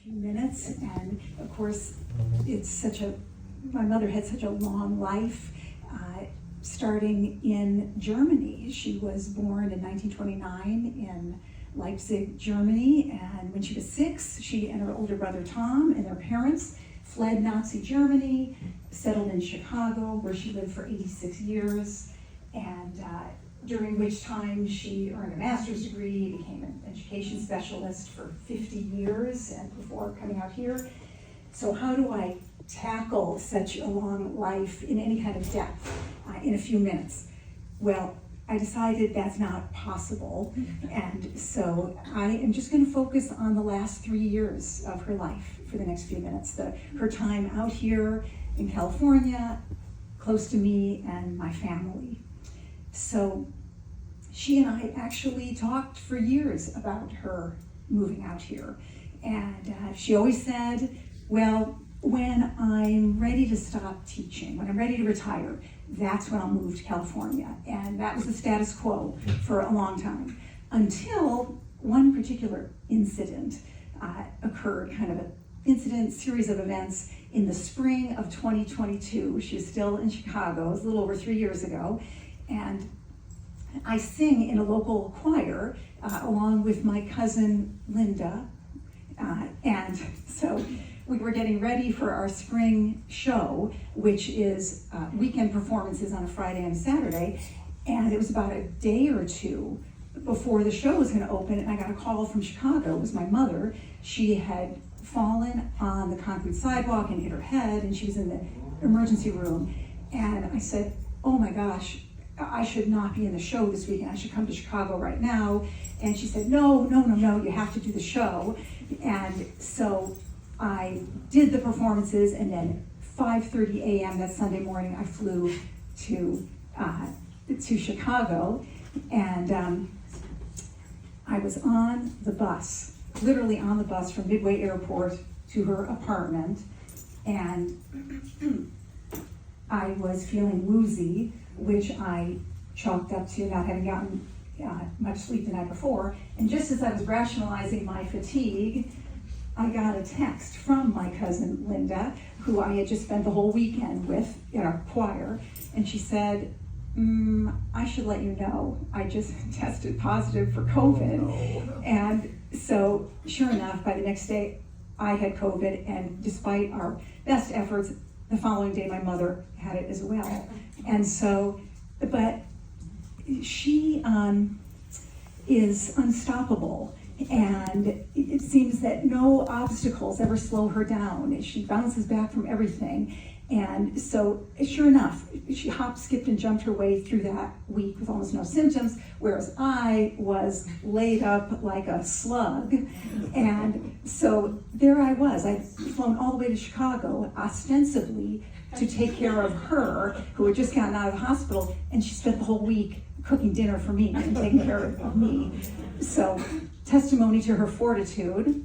few minutes, and of course, my mother had such a long life, starting in Germany. She was born in 1929 in Leipzig, Germany, and when she was 6, she and her older brother Tom and their parents fled Nazi Germany, settled in Chicago, where she lived for 86 years, and during which time she earned a master's degree, became an education specialist for 50 years and before coming out here. So how do I tackle such a long life in any kind of depth in a few minutes? Well, I decided that's not possible, and so I am just going to focus on the last 3 years of her life for the next few minutes. Her time out here in California, close to me and my family. So she and I actually talked for years about her moving out here, and she always said, well, when I'm ready to stop teaching, when I'm ready to retire, that's when I'll move to California. And that was the status quo for a long time, until one particular incident occurred, kind of an series of events in the spring of 2022. She was still in Chicago. It was a little over 3 years ago. And I sing in a local choir along with my cousin Linda. And so we were getting ready for our spring show, which is weekend performances on a Friday and a Saturday. And it was about a day or two before the show was going to open, and I got a call from Chicago. It was my mother. She had fallen on the concrete sidewalk and hit her head, and she was in the emergency room. And I said, oh my gosh, I should not be in the show this weekend. I should come to Chicago right now. And she said, no, you have to do the show. And so I did the performances, and then 5:30 a.m. that Sunday morning, I flew to Chicago, and I was on the bus, literally on the bus from Midway Airport to her apartment, and I was feeling woozy, which I chalked up to not having gotten much sleep the night before. And just as I was rationalizing my fatigue, I got a text from my cousin Linda, who I had just spent the whole weekend with in our choir, and she said, I should let you know, I just tested positive for COVID. Oh, no. And so sure enough, by the next day, I had COVID, and despite our best efforts, the following day my mother had it as well. And so, but she is unstoppable, and it seems that no obstacles ever slow her down. She bounces back from everything. And so, sure enough, she hopped, skipped, and jumped her way through that week with almost no symptoms, whereas I was laid up like a slug. And so there I was. I'd flown all the way to Chicago, ostensibly to take care of her, who had just gotten out of the hospital, and she spent the whole week cooking dinner for me and taking care of me. So, testimony to her fortitude.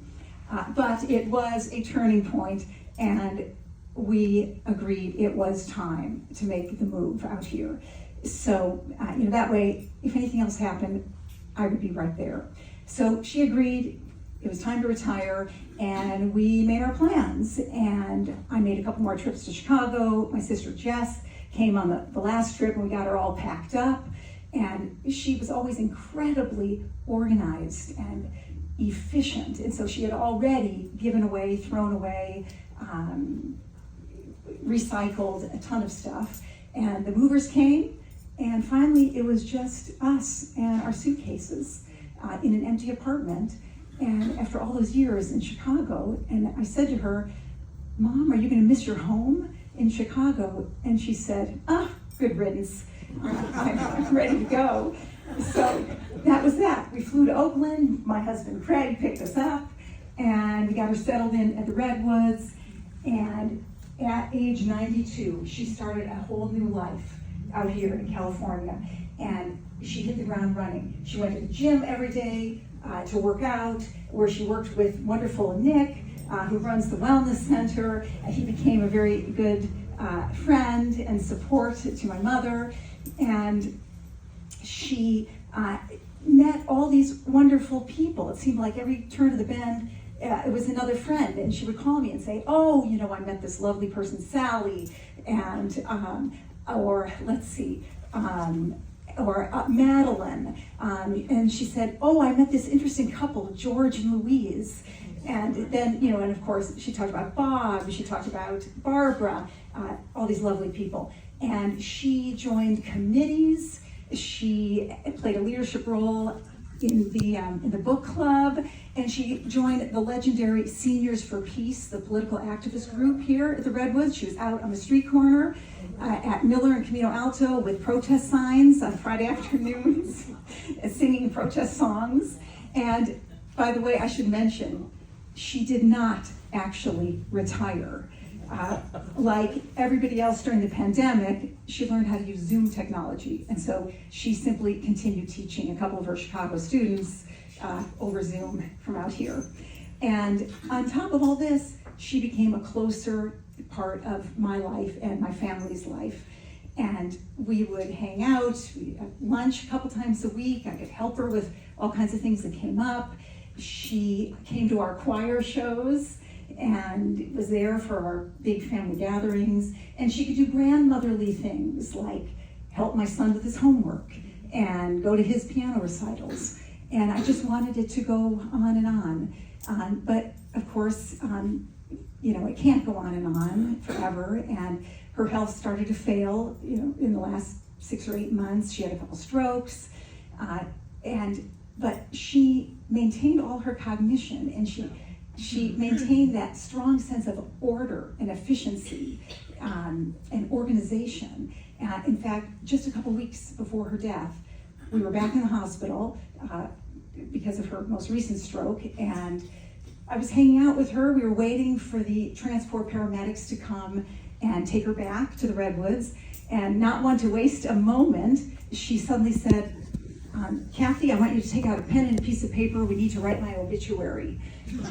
But it was a turning point, and we agreed it was time to make the move out here. So, that way, if anything else happened, I would be right there. So she agreed it was time to retire, and we made our plans. And I made a couple more trips to Chicago. My sister Jess came on the last trip, and we got her all packed up. And she was always incredibly organized and efficient. And so she had already given away, thrown away, recycled a ton of stuff. And the movers came, and finally it was just us and our suitcases in an empty apartment. And after all those years in Chicago, and I said to her, Mom, are you going to miss your home in Chicago? And she said, good riddance. I'm ready to go. So that was that. We flew to Oakland. My husband Craig picked us up, and we got her settled in at the Redwoods. And at age 92, she started a whole new life out here in California, and she hit the ground running. She went to the gym every day to work out, where she worked with wonderful Nick, who runs the wellness center. He became a very good friend and support to my mother, and she met all these wonderful people. It seemed like every turn of the bend, it was another friend, and she would call me and say, oh, you know, I met this lovely person, Sally, and, or let's see, or Madeline, and she said, oh, I met this interesting couple, George and Louise. And then, you know, and of course, she talked about Bob, she talked about Barbara, all these lovely people. And she joined committees, she played a leadership role in the book club, and she joined the legendary Seniors for Peace, the political activist group here at the Redwoods. She was out on the street corner at Miller and Camino Alto with protest signs on Friday afternoons, singing protest songs. And by the way, I should mention, she did not actually retire. Like everybody else during the pandemic, she learned how to use Zoom technology. And so she simply continued teaching a couple of her Chicago students over Zoom from out here. And on top of all this, she became a closer part of my life and my family's life. And we would hang out, we'd have lunch a couple times a week. I could help her with all kinds of things that came up. She came to our choir shows and was there for our big family gatherings. And she could do grandmotherly things like help my son with his homework and go to his piano recitals. And I just wanted it to go on and on. But of course, you know, it can't go on and on forever. And her health started to fail, you know, in the last 6 or 8 months. She had a couple strokes. But she maintained all her cognition, and she maintained that strong sense of order and efficiency and organization. In fact, just a couple weeks before her death, we were back in the hospital because of her most recent stroke, and I was hanging out with her. We were waiting for the transport paramedics to come and take her back to the Redwoods, and not want to waste a moment, she suddenly said, Kathy, I want you to take out a pen and a piece of paper. We need to write my obituary.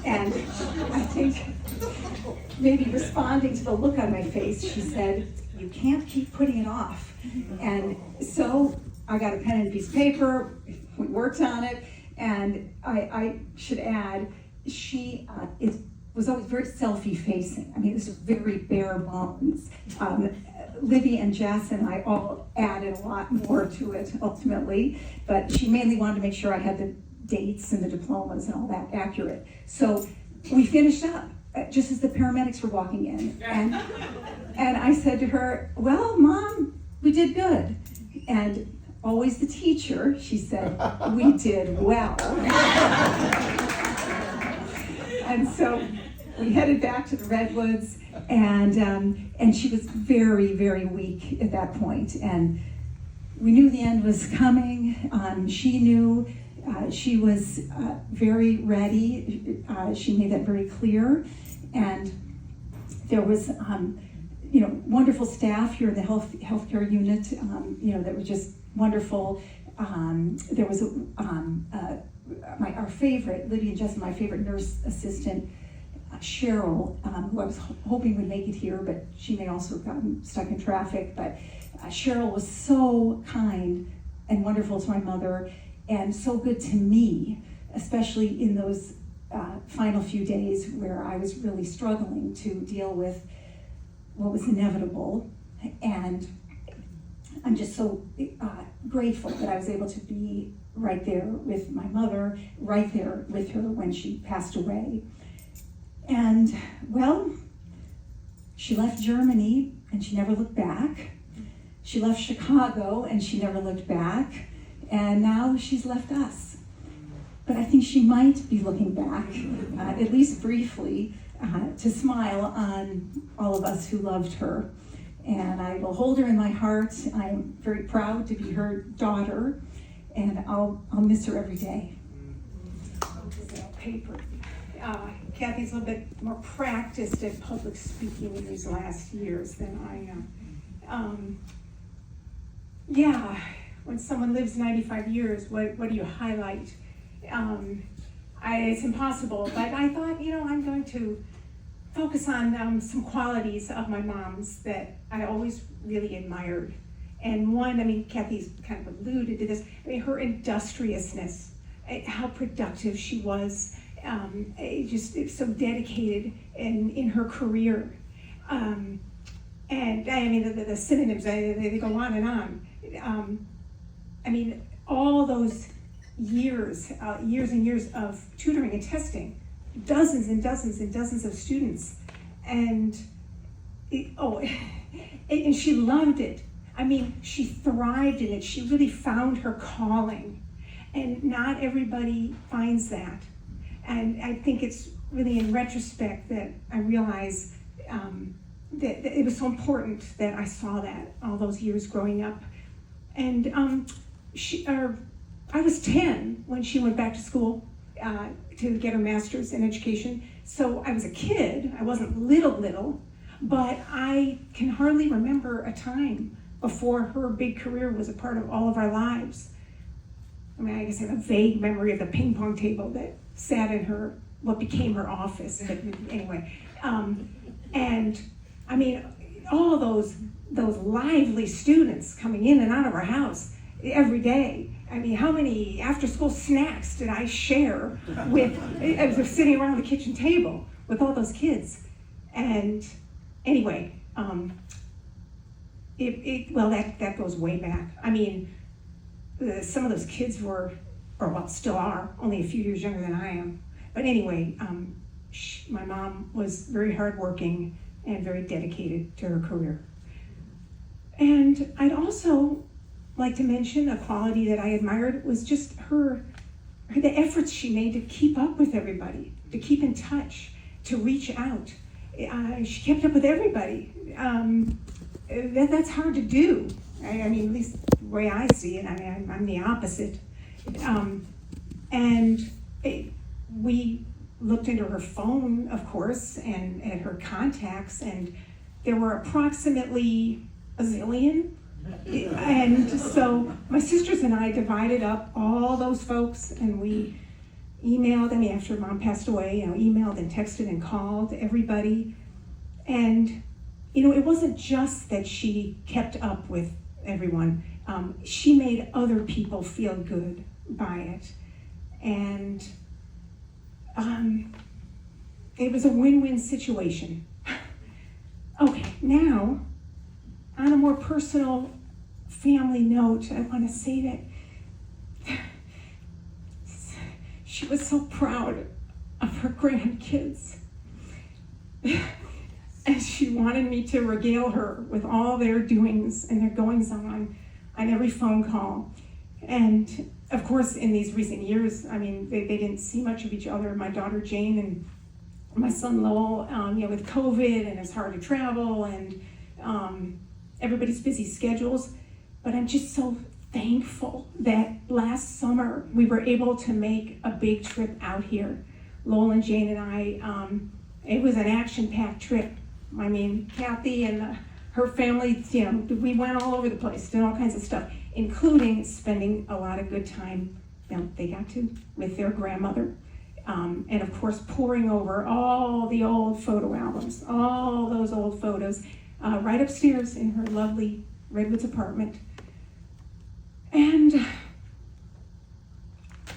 And I think maybe responding to the look on my face, she said, you can't keep putting it off. And so I got a pen and a piece of paper, we worked on it, and I should add, she was always very selfie-facing. I mean, it was very bare bones. Libby and Jess and I all added a lot more to it ultimately, but she mainly wanted to make sure I had the dates and the diplomas and all that accurate. So we finished up just as the paramedics were walking in, and I said to her, well, Mom, we did good. And always the teacher, she said, we did well. And so we headed back to the Redwoods, and she was very, very weak at that point. And we knew the end was coming. She knew she was very ready. She made that very clear. And there was, you know, wonderful staff here in the healthcare unit, you know, that was just wonderful. There was our favorite, Libby and Jess, my favorite nurse assistant, Cheryl, who I was hoping would make it here, but she may also have gotten stuck in traffic. But Cheryl was so kind and wonderful to my mother, and so good to me, especially in those final few days where I was really struggling to deal with what was inevitable. And I'm just so grateful that I was able to be right there with my mother, right there with her when she passed away. And, well, she left Germany and she never looked back. She left Chicago and she never looked back. And now she's left us. But I think she might be looking back, at least briefly, to smile on all of us who loved her. And I will hold her in my heart. I'm very proud to be her daughter, and I'll miss her every day. Paper. Kathy's a little bit more practiced at public speaking in these last years than I am. Yeah, when someone lives 95 years, what do you highlight? It's impossible, but I thought, I'm going to focus on some qualities of my mom's that I always really admired. And one, Kathy's kind of alluded to this, her industriousness, how productive she was, It's so dedicated in her career. And I mean, the synonyms, they go on and on. I mean, all those years and years of tutoring and testing, dozens and dozens and dozens of students. And and she loved it. I mean, she thrived in it. She really found her calling. And not everybody finds that. And I think it's really in retrospect that I realize that it was so important that I saw that all those years growing up. And I was 10 when she went back to school to get her master's in education. So I was a kid. I wasn't little, but I can hardly remember a time before her big career was a part of all of our lives. I mean, I guess I have a vague memory of the ping pong table that sat in what became her office, but anyway. And I mean, all those lively students coming in and out of our house every day. I mean, how many after-school snacks did I share with, as we're sitting around the kitchen table with all those kids? And anyway, that goes way back. I mean, some of those kids still are, only a few years younger than I am. But anyway, my mom was very hardworking and very dedicated to her career. And I'd also like to mention a quality that I admired was just the efforts she made to keep up with everybody, to keep in touch, to reach out. She kept up with everybody. That's hard to do. I mean, at least the way I see it, I'm the opposite. We looked into her phone, of course, and at her contacts, and there were approximately a zillion. And so my sisters and I divided up all those folks, and we emailed, after Mom passed away, emailed and texted and called everybody. And, it wasn't just that she kept up with everyone. She made other people feel good by it. And it was a win-win situation. Okay, now, on a more personal family note, I want to say that she was so proud of her grandkids. And she wanted me to regale her with all their doings and their goings on every phone call. And of course, in these recent years, they didn't see much of each other. My daughter Jane and my son Lowell, with COVID, and it's hard to travel, and everybody's busy schedules. But I'm just so thankful that last summer we were able to make a big trip out here. Lowell and Jane and I, it was an action-packed trip. Kathy and her family, we went all over the place, did all kinds of stuff, including spending a lot of good time, they got to, with their grandmother. And of course, poring over all the old photo albums, all those old photos, right upstairs in her lovely Redwoods apartment. And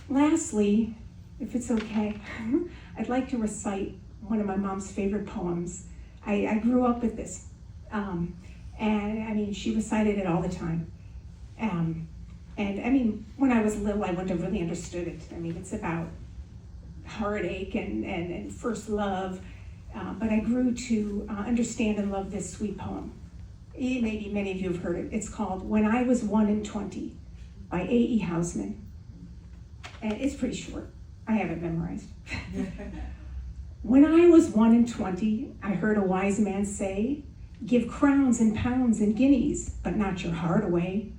lastly, if it's okay, I'd like to recite one of my mom's favorite poems. I grew up with this, and she recited it all the time. When I was little, I wouldn't have really understood it. It's about heartache and first love, but I grew to understand and love this sweet poem. Maybe many of you have heard it. It's called When I Was 1 in 20 by A.E. Housman. And it's pretty short. I have it memorized. When I was 1 in 20, I heard a wise man say, give crowns and pounds and guineas, but not your heart away.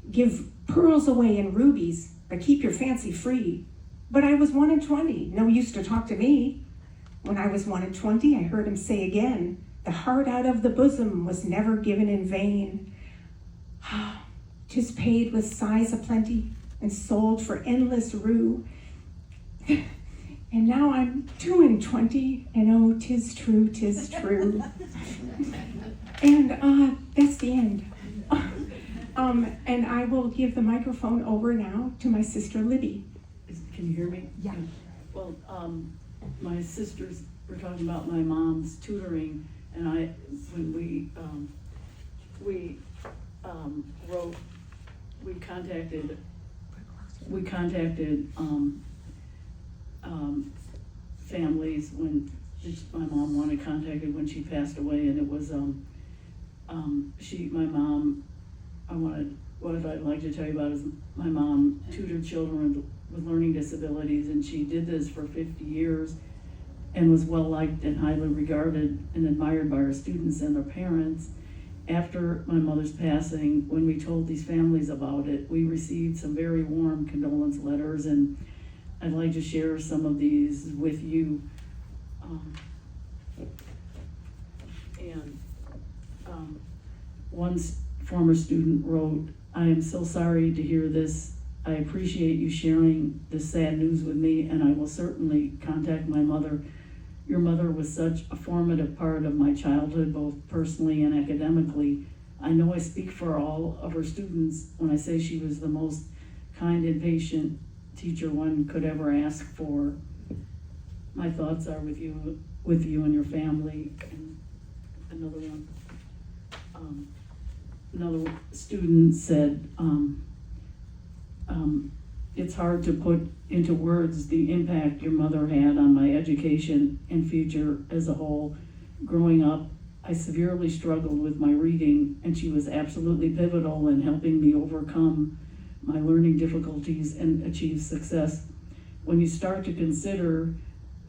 Give pearls away and rubies, but keep your fancy free. But I was 1 in 20, no use to talk to me. When I was 1 in 20, I heard him say again, the heart out of the bosom was never given in vain. 'Tis paid with sighs aplenty and sold for endless rue. And now I'm 2 in 20, and oh, 'tis true, 'tis true. And that's the end. And I will give the microphone over now to my sister Libby. Can you hear me? Yeah. Well, my sisters were talking about my mom's tutoring, and when we contacted families when my mom wanted contacted when she passed away, and it was what I'd like to tell you about is my mom tutored children with learning disabilities, and she did this for 50 years and was well liked and highly regarded and admired by her students and their parents. After my mother's passing, when we told these families about it, we received some very warm condolence letters, and I'd like to share some of these with you. One former student wrote, "I am so sorry to hear this. I appreciate you sharing this sad news with me, and I will certainly contact my mother. Your mother was such a formative part of my childhood, both personally and academically. I know I speak for all of her students when I say she was the most kind and patient teacher one could ever ask for. My thoughts are with you and your family." And another one. Another student said, "It's hard to put into words the impact your mother had on my education and future as a whole. Growing up, I severely struggled with my reading, and she was absolutely pivotal in helping me overcome my learning difficulties and achieve success. When you start to consider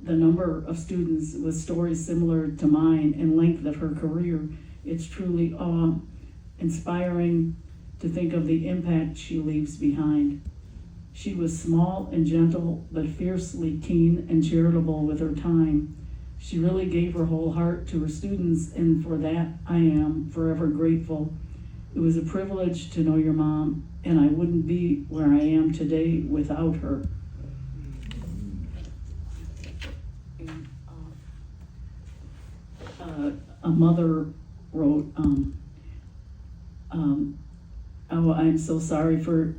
the number of students with stories similar to mine and length of her career, it's truly awe-inspiring to think of the impact she leaves behind. She was small and gentle, but fiercely keen and charitable with her time. She really gave her whole heart to her students, and for that I am forever grateful. It was a privilege to know your mom, and I wouldn't be where I am today without her." A mother wrote, "Oh, I'm so sorry for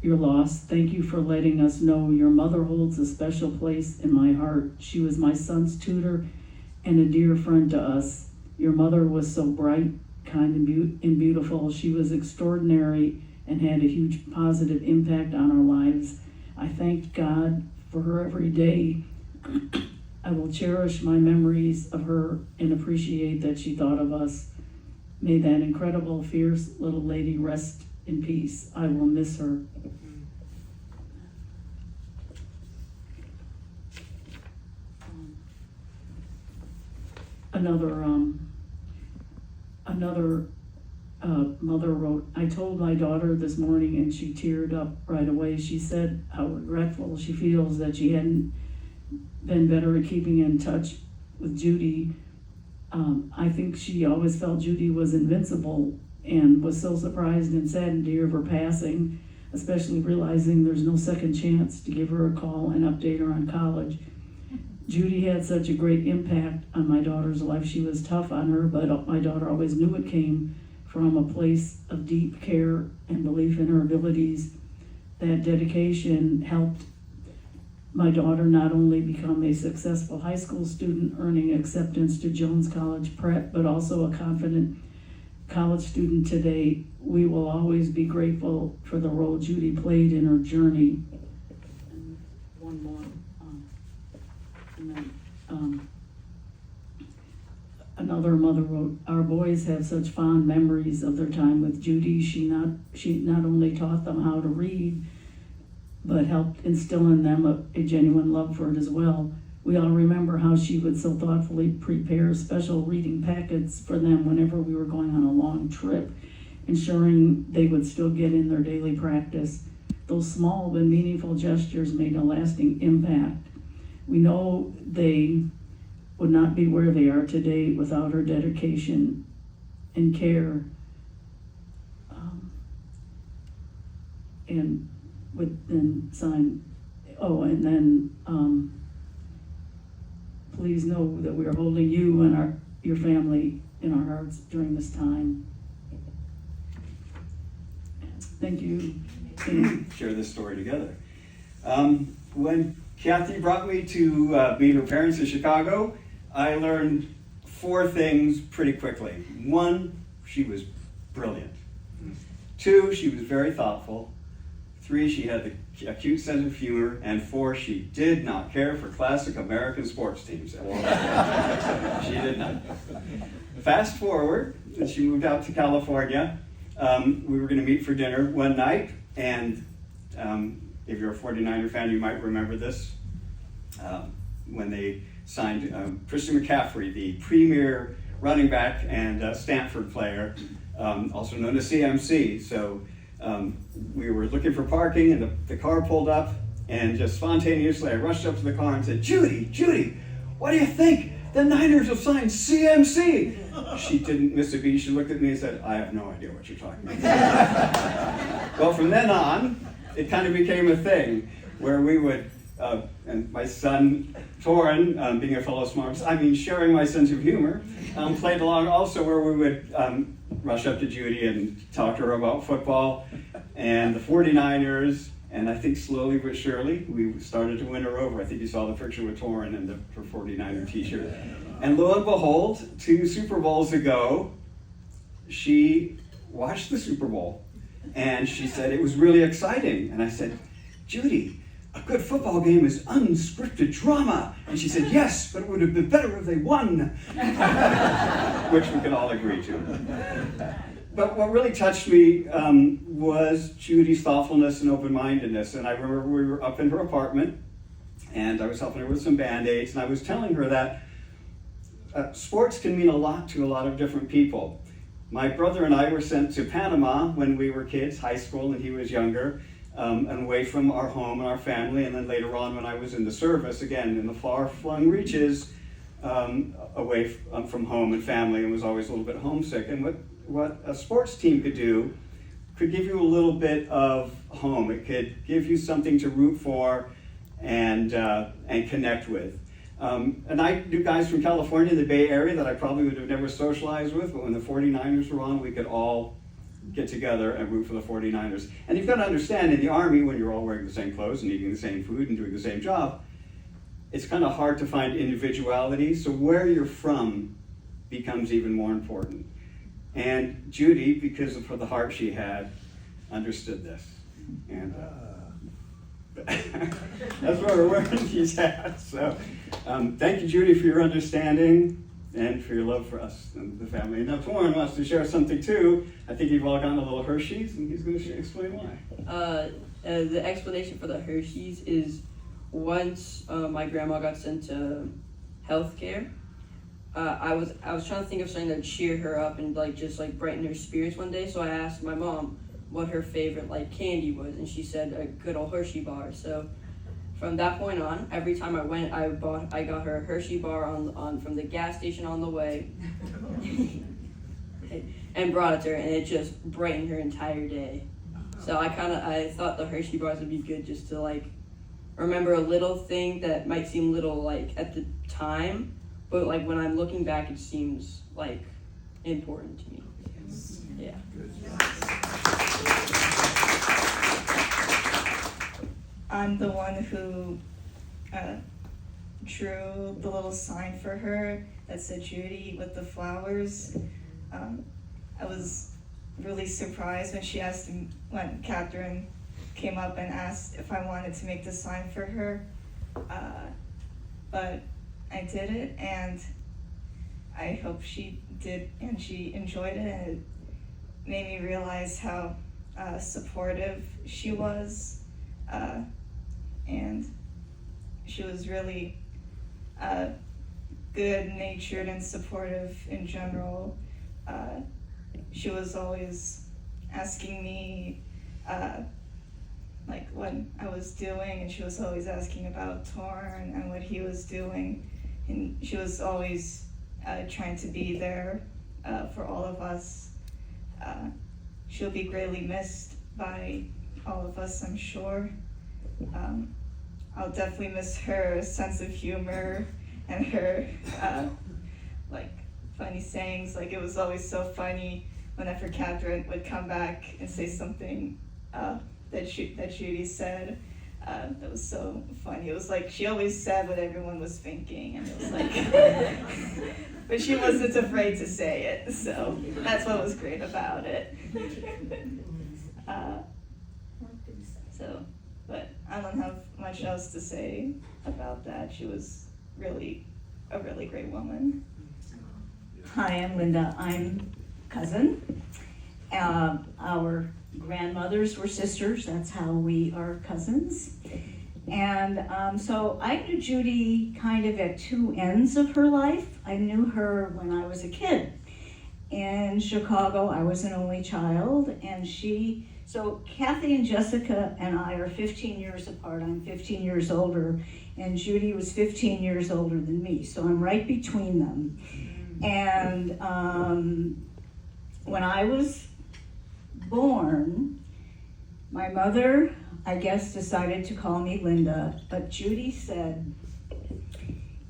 your loss. Thank you for letting us know your mother holds a special place in my heart. She was my son's tutor and a dear friend to us. Your mother was so bright, kind, and beautiful. She was extraordinary and had a huge positive impact on our lives. I thank God for her every day. I will cherish my memories of her and appreciate that she thought of us. May that incredible, fierce little lady rest in peace. I will miss her." Another mother wrote, "I told my daughter this morning and she teared up right away. She said how regretful she feels that she hadn't been better at keeping in touch with Judy. I think she always felt Judy was invincible and was so surprised and saddened to hear of her passing, especially realizing there's no second chance to give her a call and update her on college. Judy had such a great impact on my daughter's life. She was tough on her, but my daughter always knew it came from a place of deep care and belief in her abilities. That dedication helped my daughter not only become a successful high school student earning acceptance to Jones College Prep, but also a confident college student today. We will always be grateful for the role Judy played in her journey." And one more. Another mother wrote, "Our boys have such fond memories of their time with Judy. She not only taught them how to read, but helped instill in them a genuine love for it as well. We all remember how she would so thoughtfully prepare special reading packets for them whenever we were going on a long trip, ensuring they would still get in their daily practice. Those small but meaningful gestures made a lasting impact. We know they would not be where they are today without her dedication and care." And with then sign, and then please know that we are holding you and your family in our hearts during this time. Thank you. Share this story together. When Kathy brought me to meet her parents in Chicago. I learned 4 things pretty quickly. 1, she was brilliant. 2, she was very thoughtful. 3, she had a cute sense of humor. And 4, she did not care for classic American sports teams at all. She did not. Fast forward, she moved out to California. We were going to meet for dinner one night, and if you're a 49er fan, you might remember this. When they signed Christian McCaffrey, the premier running back and Stanford player, also known as CMC. So we were looking for parking, and the car pulled up, and just spontaneously I rushed up to the car and said, Judy, what do you think? The Niners have signed CMC. She didn't miss a beat. She looked at me and said, I have no idea what you're talking about. Well, from then on, it kind of became a thing where we would, and my son, Torin, being a fellow sharing my sense of humor, played along also, where we would rush up to Judy and talk to her about football and the 49ers. And I think slowly but surely, we started to win her over. I think you saw the picture with Torin and her 49er t-shirt. And lo and behold, 2 Super Bowls ago, she watched the Super Bowl. And she said it was really exciting. And I said, Judy, a good football game is unscripted drama. And she said, yes, but it would have been better if they won. Which we could all agree to. But what really touched me was Judy's thoughtfulness and open-mindedness. And I remember we were up in her apartment, and I was helping her with some Band-Aids, and I was telling her that sports can mean a lot to a lot of different people. My brother and I were sent to Panama when we were kids, high school, and he was younger, and away from our home and our family. And then later on, when I was in the service, again, in the far-flung reaches, away from home and family, and was always a little bit homesick. And what a sports team could do could give you a little bit of home. It could give you something to root for and connect with. And I knew guys from California, the Bay Area, that I probably would have never socialized with, but when the 49ers were on, we could all get together and root for the 49ers. And you've got to understand, in the Army, when you're all wearing the same clothes and eating the same food and doing the same job, it's kind of hard to find individuality, so where you're from becomes even more important. And Judy, because of the heart she had, understood this. And that's why we're wearing these hats. So thank you, Judy, for your understanding and for your love for us and the family. And now Torin wants to share something too. I think you've all gotten a little Hershey's, and he's going to explain why. The explanation for the Hershey's is once my grandma got sent to healthcare, I was trying to think of something that would cheer her up and just brighten her spirits one day. So I asked my mom what her favorite candy was, and she said a good old Hershey bar. So from that point on, every time I went, I got her a Hershey bar on from the gas station on the way, and brought it to her, and it just brightened her entire day. So I thought the Hershey bars would be good just to remember a little thing that might seem little at the time, but when I'm looking back, it seems important to me. Yeah. I'm the one who drew the little sign for her that said Judy with the flowers. I was really surprised when Catherine came up and asked if I wanted to make the sign for her. But I did it, and I hope she did, and she enjoyed it, and it made me realize how supportive she was, and she was really good-natured and supportive in general. She was always asking me what I was doing, and she was always asking about Torn and what he was doing, and she was always trying to be there for all of us. She'll be greatly missed by all of us, I'm sure. I'll definitely miss her sense of humor and her funny sayings. It was always so funny whenever Catherine would come back and say something that Judy said. That was so funny. It was like she always said what everyone was thinking, and it was like, but she wasn't afraid to say it. So that's what was great about it. But I don't have much else to say about that. She was really a really great woman. Hi, I'm Linda. I'm cousin. Our grandmothers were sisters. That's how we are cousins. And so I knew Judy kind of at two ends of her life. I knew her when I was a kid. In Chicago, I was an only child, and so Kathy and Jessica and I are 15 years apart. I'm 15 years older, and Judy was 15 years older than me, so I'm right between them. And when I was born, my mother, I guess, decided to call me Linda, but Judy said,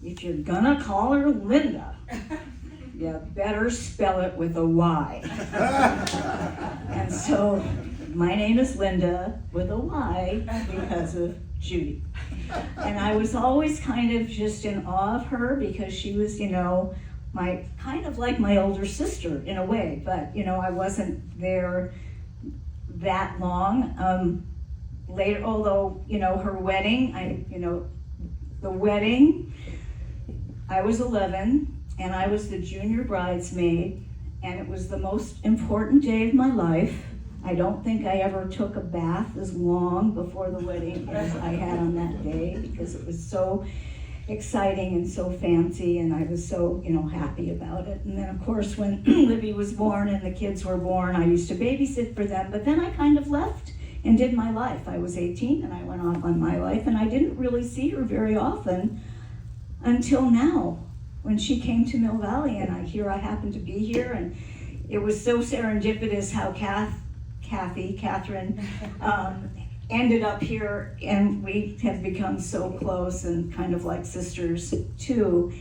if you're gonna call her Linda, you better spell it with a Y. And so my name is Linda with a Y because of Judy. And I was always kind of just in awe of her because she was, my kind of like my older sister in a way, but I wasn't there that long. Later, although her wedding, the wedding, I was 11 and I was the junior bridesmaid, and it was the most important day of my life. I don't think I ever took a bath as long before the wedding as I had on that day because it was so exciting and so fancy, and I was so, happy about it. And then, of course, when Libby was born and the kids were born, I used to babysit for them, but then I kind of left and did my life. I was 18 and I went off on my life, and I didn't really see her very often until now when she came to Mill Valley, and I happened to be here, and it was so serendipitous how Catherine ended up here, and we have become so close and kind of like sisters too.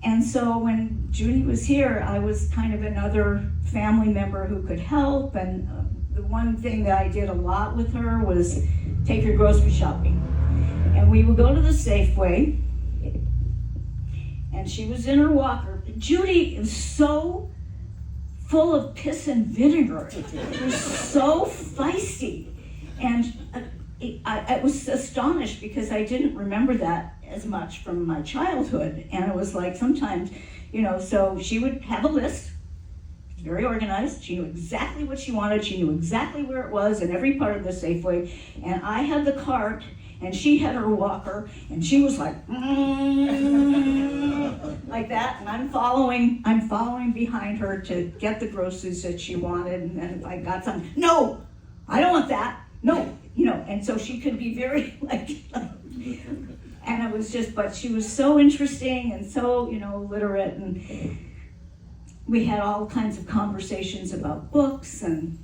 And so when Judy was here, I was kind of another family member who could help, and the one thing that I did a lot with her was take her grocery shopping. And we would go to the Safeway, and she was in her walker. Judy is so full of piss and vinegar. It was so feisty. And I was astonished because I didn't remember that as much from my childhood. And it was like sometimes, so she would have a list, very organized. She knew exactly what she wanted. She knew exactly where it was in every part of the Safeway. And I had the cart, and she had her walker, and she was like, like that, and I'm following behind her to get the groceries that she wanted, and then if I got something, no, I don't want that, no, and so she could be very and it was just, but she was so interesting and so, literate, and we had all kinds of conversations about books and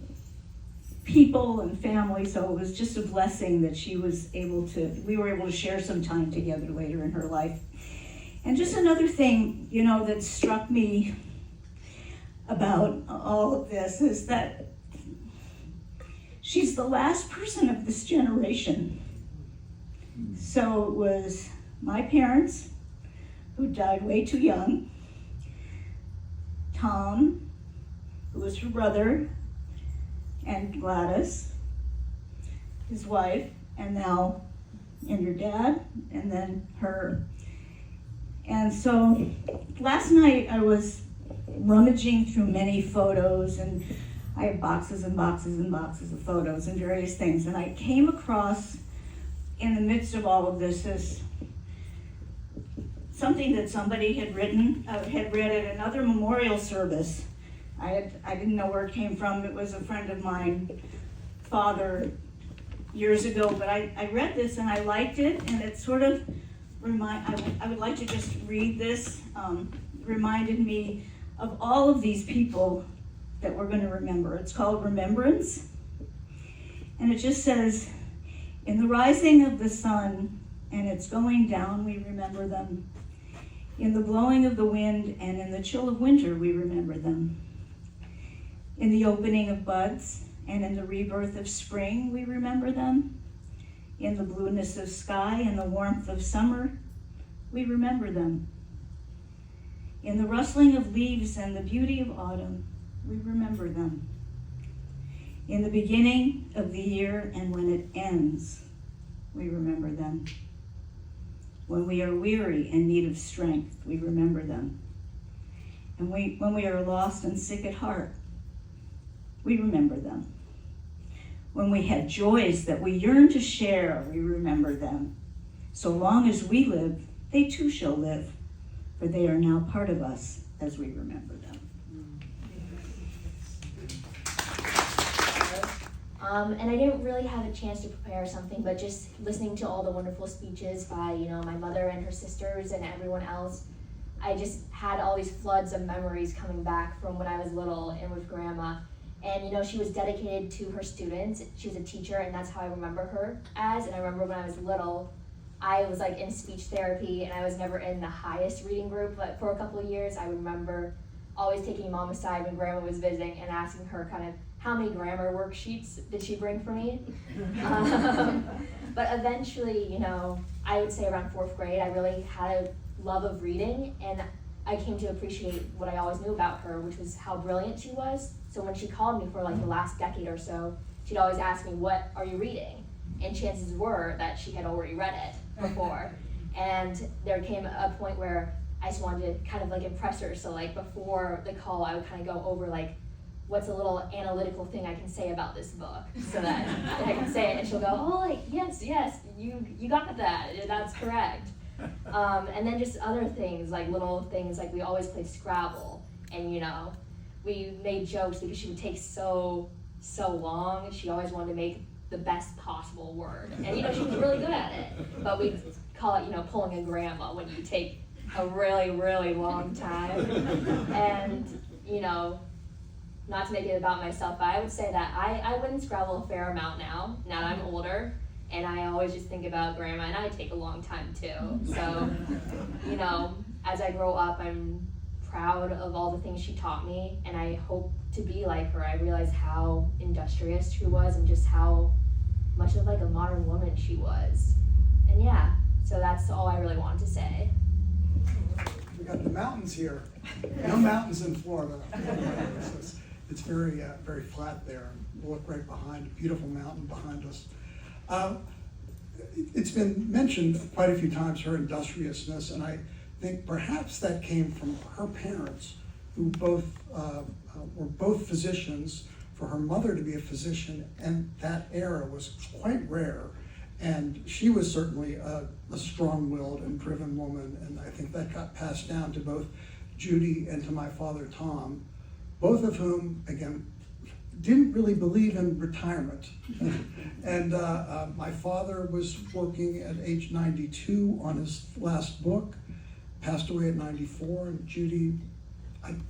people and family, so it was just a blessing that we were able to share some time together later in her life. And just another thing, that struck me about all of this is that she's the last person of this generation. So it was my parents, who died way too young, Tom, who was her brother, and Gladys, his wife, and your dad, and then her. And so last night I was rummaging through many photos, and I have boxes and boxes and boxes of photos and various things, and I came across, in the midst of all of this something that somebody had read at another memorial service. I didn't know where it came from. It was a friend of mine, father, years ago, but I read this and I liked it, and it sort of I would like to just read this. Reminded me of all of these people that we're going to remember. It's called Remembrance, and it just says, in the rising of the sun and its going down, we remember them. In the blowing of the wind and in the chill of winter, we remember them. In the opening of buds and in the rebirth of spring, we remember them. In the blueness of sky and the warmth of summer, we remember them. In the rustling of leaves and the beauty of autumn, we remember them. In the beginning of the year and when it ends, we remember them. When we are weary and need of strength, we remember them. And when we are lost and sick at heart, we remember them. When we have joys that we yearn to share, we remember them. So long as we live, they too shall live, for they are now part of us as we remember them. And I didn't really have a chance to prepare something, but just listening to all the wonderful speeches by, my mother and her sisters and everyone else, I just had all these floods of memories coming back from when I was little and with Grandma. And, she was dedicated to her students. She was a teacher, and that's how I remember her as. And I remember when I was little, I was like in speech therapy, and I was never in the highest reading group, but for a couple of years, I remember always taking Mom aside when Grandma was visiting and asking her kind of how many grammar worksheets did she bring for me. But eventually, I would say around 4th grade, I really had a love of reading, and I came to appreciate what I always knew about her, which was how brilliant she was. So when she called me for like the last decade or so, she'd always ask me, "What are you reading?" And chances were that she had already read it before. And there came a point where I just wanted to kind of like impress her. So like before the call, I would kind of go over like, what's a little analytical thing I can say about this book, so that I can say it, and she'll go, "Oh, like, yes, you got that, that's correct." And then just other things, like little things, like we always played Scrabble, and we made jokes because she would take so long. She always wanted to make the best possible word, and she was really good at it, but we'd call it, pulling a grandma when you take a really, really long time. And, not to make it about myself, but I would say that I win Scrabble a fair amount now that I'm older, and I always just think about Grandma, and I take a long time too. So, as I grow up, I'm proud of all the things she taught me, and I hope to be like her. I realize how industrious she was and just how much of like a modern woman she was. And yeah, so that's all I really wanted to say. We got the mountains here. No mountains in Florida. It's very, very flat there. We'll look right behind, a beautiful mountain behind us. It's been mentioned quite a few times, her industriousness, and I think perhaps that came from her parents, who both were both physicians. For her mother to be a physician in that era was quite rare, and she was certainly a strong-willed and driven woman, and I think that got passed down to both Judy and to my father Tom, both of whom, again, didn't really believe in retirement. And my father was working at age 92 on his last book, passed away at 94, and Judy,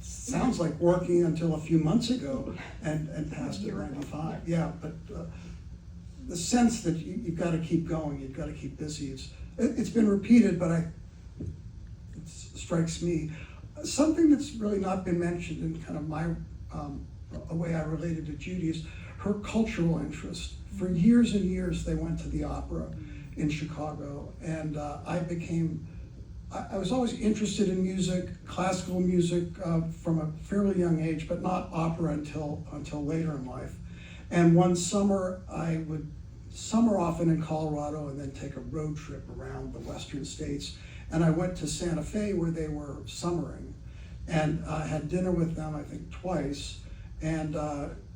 sounds like working until a few months ago and passed at 95. Yeah, but the sense that you've got to keep going, you've got to keep busy, it's been repeated, but it strikes me. Something that's really not been mentioned in kind of my a way I related to Judy is her cultural interest. For years and years, they went to the opera in Chicago, and I was always interested in music, classical music, from a fairly young age, but not opera until later in life. And one summer, I would summer often in Colorado and then take a road trip around the western states. And I went to Santa Fe where they were summering, and I had dinner with them, I think twice, and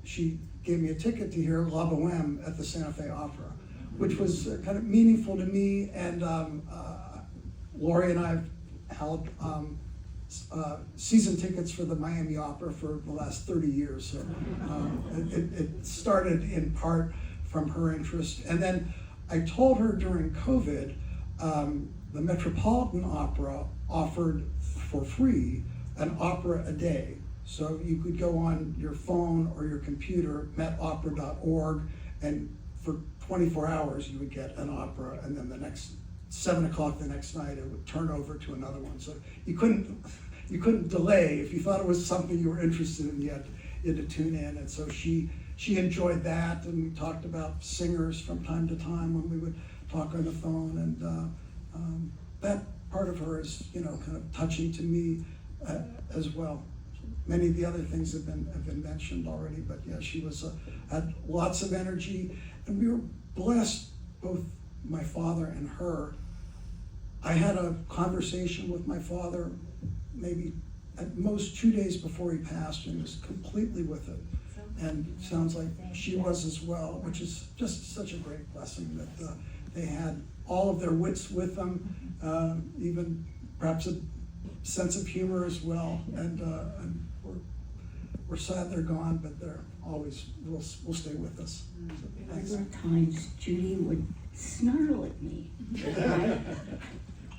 she gave me a ticket to hear La Boheme at the Santa Fe Opera, which was kind of meaningful to me. And Lori and I have held season tickets for the Miami Opera for the last 30 years. So it started in part from her interest. And then I told her during COVID, the Metropolitan Opera offered for free an opera a day. So you could go on your phone or your computer, metopera.org, and for 24 hours you would get an opera, and then the next 7 o'clock the next night it would turn over to another one. So you couldn't delay. If you thought it was something you were interested in, you had to tune in. And so she she enjoyed that, and we talked about singers from time to time when we would talk on the phone, and that part of her is, kind of touching to me as well. Many of the other things have been mentioned already, but yeah, she had lots of energy, and we were blessed, both my father and her. I had a conversation with my father maybe at most 2 days before he passed, and was completely with it. And it sounds like she was as well, which is just such a great blessing that they had all of their wits with them, even perhaps a sense of humor as well. And we're sad they're gone, but they're always will stay with us. So, thanks. There were times Judy would snarl at me. I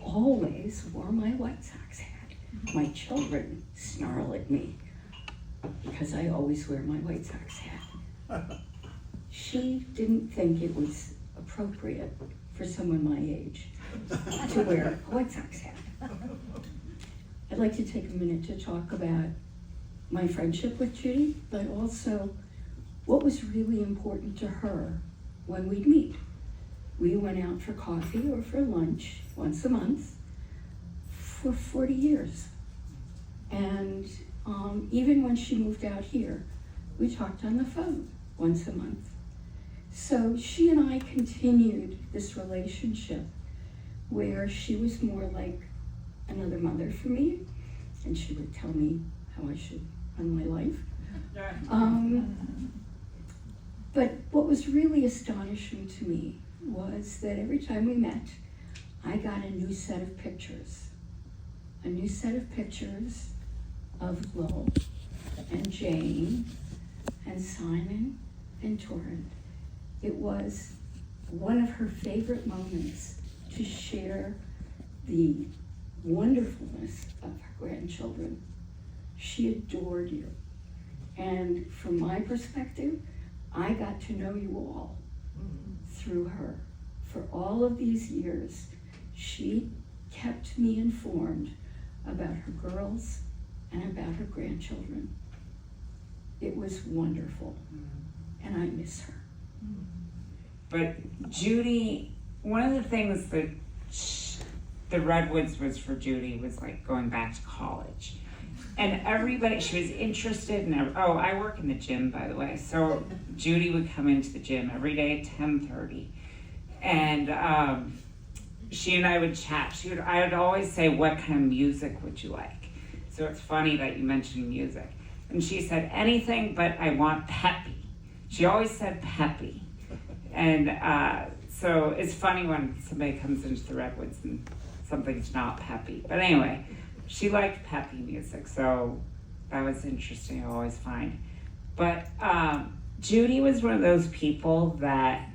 always wore my White Sox hat. My children snarl at me because I always wear my White Sox hat. She didn't think it was appropriate for someone my age to wear a White Sox hat. I'd like to take a minute to talk about my friendship with Judy, but also what was really important to her when we'd meet. We went out for coffee or for lunch once a month for 40 years. And even when she moved out here, we talked on the phone once a month. So she and I continued this relationship where she was more like another mother for me, and she would tell me how I should run my life. But what was really astonishing to me was that every time we met, I got a new set of pictures. A new set of pictures of Lowell and Jane and Simon and Torrin. It was one of her favorite moments to share the wonderfulness of her grandchildren. She adored you. And from my perspective, I got to know you all through her. For all of these years, she kept me informed about her girls and about her grandchildren. It was wonderful, and I miss her. But Judy, one of the things that the Redwoods was for Judy was like going back to college. And everybody, she was interested in, I work in the gym, by the way. So Judy would come into the gym every day at 10:30. And she and I would chat. I would always say, what kind of music would you like? So it's funny that you mentioned music. And she said, anything but I want peppy. She always said peppy. And so it's funny when somebody comes into the Redwoods and something's not peppy. But anyway, she liked peppy music, so that was interesting, I always find. But Judy was one of those people that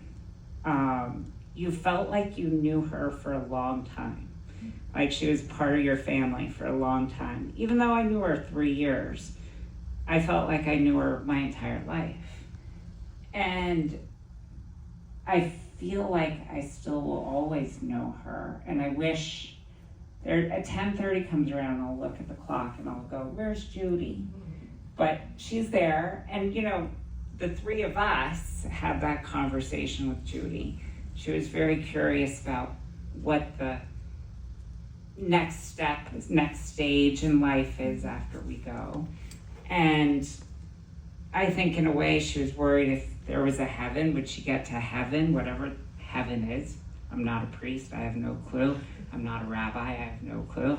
you felt like you knew her for a long time. Like she was part of your family for a long time. Even though I knew her 3 years, I felt like I knew her my entire life. And I feel like I still will always know her, and I wish at 10:30 comes around and I'll look at the clock and I'll go, where's Judy? But she's there, and the three of us had that conversation with Judy. She was very curious about what the next stage in life is after we go. And I think in a way she was worried if there was a heaven, would she get to heaven, whatever heaven is. I'm not a priest, I have no clue. I'm not a rabbi, I have no clue.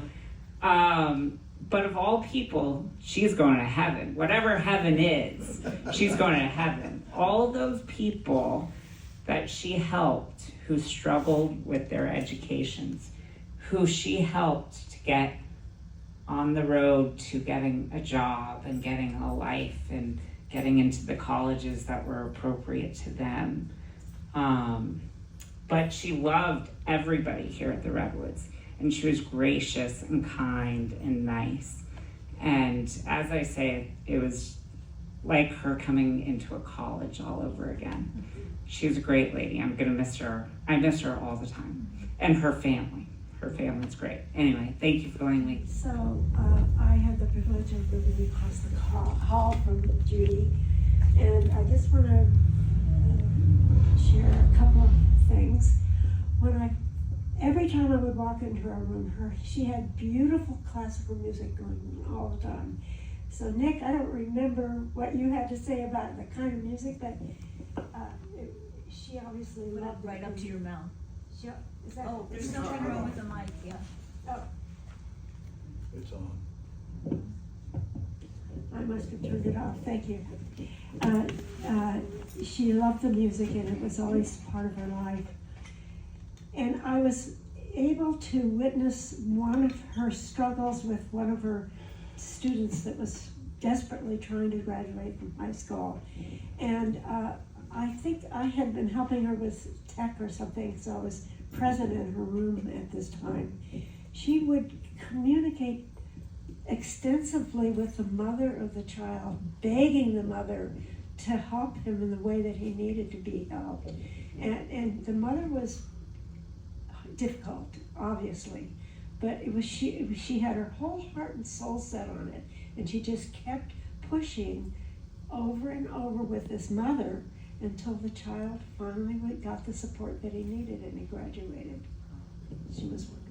But of all people, she's going to heaven. Whatever heaven is, she's going to heaven. All those people that she helped who struggled with their educations, who she helped to get on the road to getting a job and getting a life and getting into the colleges that were appropriate to them. But she loved everybody here at the Redwoods, and she was gracious and kind and nice. And as I say, it was like her coming into a college all over again. She was a great lady. I'm gonna miss her. I miss her all the time. And her family. Her family's great. Anyway, thank you for letting me. So I had the privilege of living across the hall from Judy, And I just want to share a couple of things. Every time I would walk into her room, she had beautiful classical music going on all the time. So Nick, I don't remember what you had to say about the kind of music, but she obviously Put it loved it. right up to your mouth. She, is that, Oh, there's nothing wrong with the mic, yeah. It's on. I must have turned it off, thank you. She loved the music and it was always part of her life. And I was able to witness one of her struggles with one of her students that was desperately trying to graduate from high school. And I think I had been helping her with tech or something, so I was present in her room at this time. She would communicate extensively with the mother of the child, begging the mother to help him in the way that he needed to be helped. And the mother was difficult, obviously, but it was she had her whole heart and soul set on it, and she just kept pushing over and over with this mother until the child finally got the support that he needed and he graduated. She was wonderful.